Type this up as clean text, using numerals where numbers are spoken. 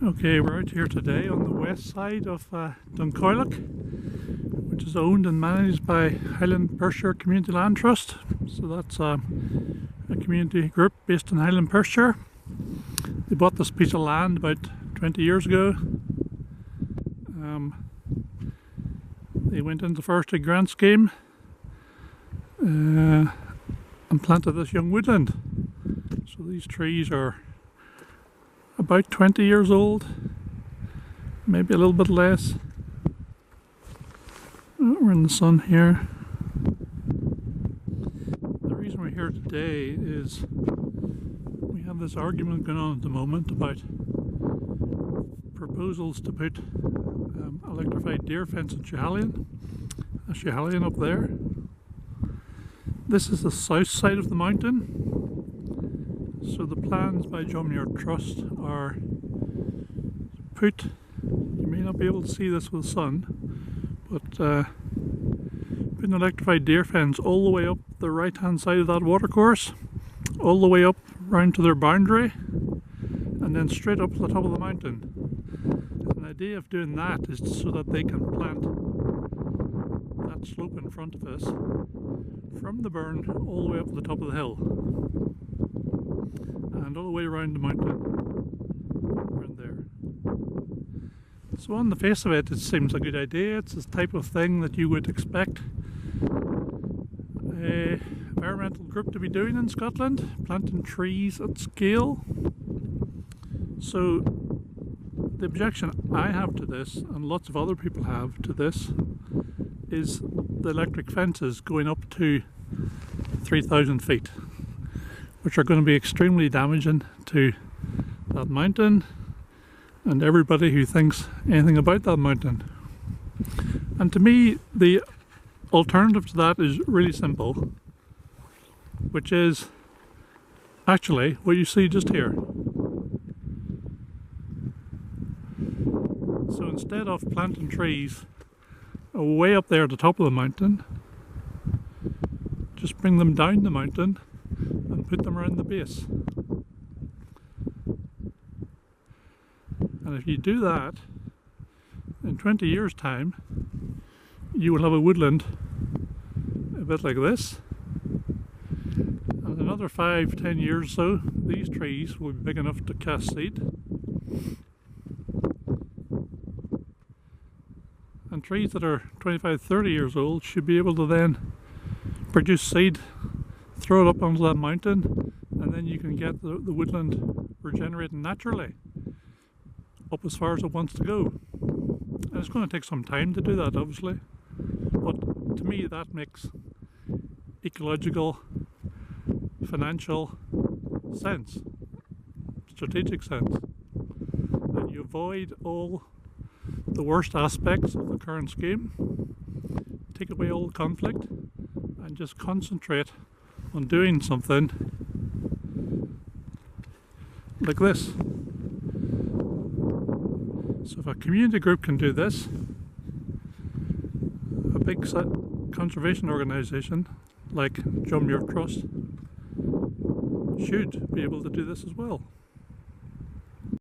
Okay, we're out here today on the west side of Duncoylock, which is owned and managed by Highland Perthshire Community Land Trust. So that's a community group based in Highland Perthshire. They bought this piece of land about 20 years ago. They went into the Forestry Grant Scheme and planted this young woodland. So these trees are about 20 years old, maybe a little bit less. We're in the sun here. The reason we're here today is we have this argument going on at the moment about proposals to put electrified deer fence in Schiehallion. A Schiehallion up there. This is the south side of the mountain. So the plans by John Muir Trust are put, you may not be able to see this with the sun, but put an electrified deer fence all the way up the right hand side of that watercourse, all the way up round to their boundary, and then straight up to the top of the mountain. And the idea of doing that is so that they can plant that slope in front of us from the burn all the way up to the top of the hill. And all the way around the mountain, around there. So on the face of it, it seems a good idea. It's the type of thing that you would expect a environmental group to be doing in Scotland, planting trees at scale. So the objection I have to this, and lots of other people have to this, is the electric fences going up to 3,000 feet. Which are going to be extremely damaging to that mountain and everybody who thinks anything about that mountain. And to me, the alternative to that is really simple, which is actually what you see just here. So instead of planting trees way up there at the top of the mountain, just bring them down the mountain and put them around the base. And if you do that, in 20 years time you will have a woodland a bit like this, and in another 5-10 years or so these trees will be big enough to cast seed, and trees that are 25-30 years old should be able to then produce seed, throw it up onto that mountain, and then you can get the woodland regenerating naturally up as far as it wants to go. And it's going to take some time to do that, obviously, but to me that makes ecological, financial sense, strategic sense, and you avoid all the worst aspects of the current scheme, take away all the conflict, and just concentrate on doing something like this. So if a community group can do this, a big conservation organisation like John Muir Trust should be able to do this as well.